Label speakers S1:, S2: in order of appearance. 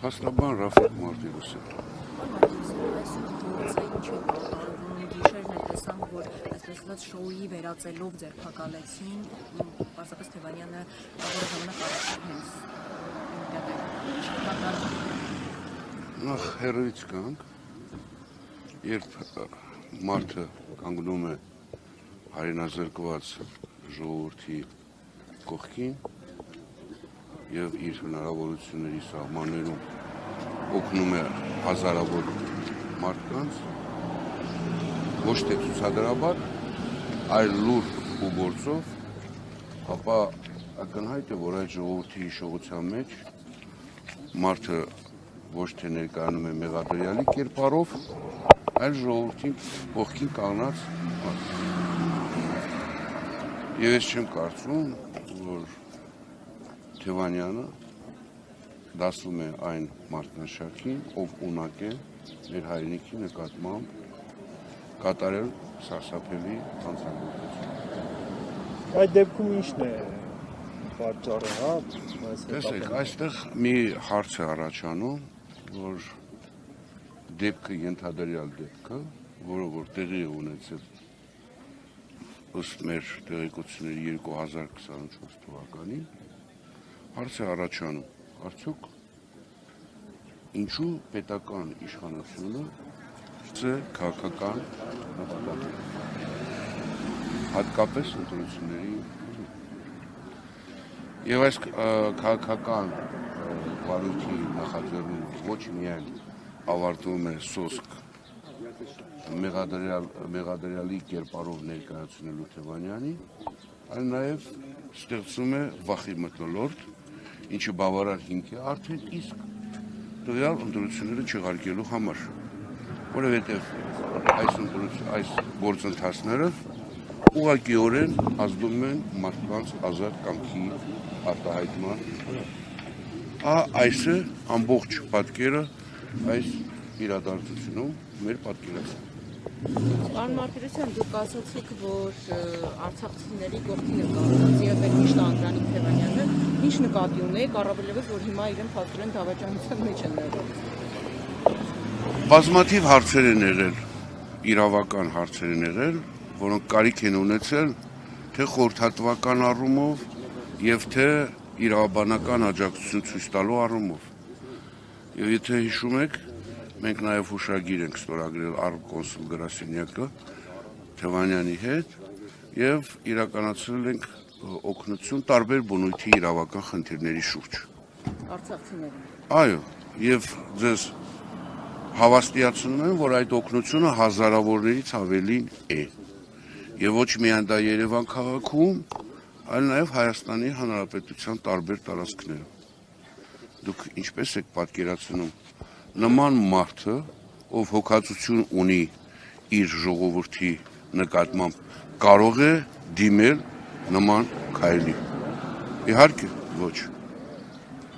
S1: Փաստաբան Ռաֆիկ Մարտիրոսյան։
S2: Գիշերն էլ տեսանք, որ այսպես ասած շոուի վերածելով ձերբակալեցին, պարզապես Թևանյանը որը ժամանակ առաջ հենց
S1: Նախ հերույց կանք, երբ մարդը կանգնում է հայրենազրկված ժողովրդի կողքին և իր հնարավորությունների սահմաններում օգնում է հազարավոր մարդկանց, ոչ թե ցուցադրաբար, այլ լուր ու գործով, ապա ակնհայտ է, որ այդ ժողովրդի հիշողության մեջ մարդը ոչ թե ներկայանում է մեղադրյալի կերպարով, այլ ժողովրդին կողքին կանգնած մարդ։ Եվ ես չեմ կարծում, որ Թևանյանը դասում է այն մարդկանշարքին, ով ունակ է մեր հայրենիքի նկատմամբ կատարել սարսափելի հանցագործություն։
S3: Այդ դեպքում ի՞նչն է պատճառը, հա?
S1: Տեսեք, այստեղ մի հարց է առաջանում, որ դեպքը ենթադրյալ դեպքը, որը որ տեղի է ունեցել ըստ մեր տեղեկությունների 2024 թվականին, հարց է առաջանում, արդյոք ինչու պետական իշխանությունը քաղաքական նպատակներ, հատկապես ընտրությունների եւ այս քաղաքական վարույթի նախաձեռնումը ոչ միայն ավարտվում է սոսկ մեղադրյալի կերպարով ներկայացնելու Թևանյանի, այլ նաեւ ստեղծում է վախի մթնոլորտ, ինչը բավարար հիմք է արդեն իսկ տվյալ ընտրությունները չեղարկելու համար, որովհետև այս գործընթացները ուղղակիորեն ազդում են մարդկանց ազատ կամքի արտահայտման։ Այս է ամբողջ պատկերը այս իրադարձությունում մեր պատկերացնում։
S2: Պարոն Մարտիրոսյան, դուք ասացիք, որ արցախցիների կողքին եք կանգնած եւ այդ միշտ Անդրանիկ Թևանյանը ինչ նկատի ունեք, առավելևս որ հիմա իրեն փաստորեն դավաճանության մեջ են եղել։
S1: Բազմաթիվ հարցեր են եղել, իրավական հարցեր են եղել, որոնք կարիք են ունեցել թե խորհրդատվական առումով եւ թե իրավաբանական աջակցություն ցույց տալու առումով։ Եվ եթե հիշում եք, մենք նաեւ հուշագիր ենք ստորագրել կոնսուլ գրասենյակը Թևանյանի հետ եւ իրականացրել ենք օգնություն տարբեր բնույթի իրավական խնդիրների շուրջ։
S2: Արցախցիներին։
S1: Այո, եւ ձեզ հավաստիացնում եմ, որ այդ օգնությունը հազարավորներից ավելին է։ Եվ ոչ միայն դա Երևան քաղաքում, այլ նաեւ Հայաստանի Հանրապետության տարբեր տարածքներում։ Դուք ինչպես եք պատկերացնում, նման մարդը, ով հոգացություն ունի իր ժողովրդի նկատմամբ, կարող է դիմել նման քայլի։ Իհարկե, ոչ։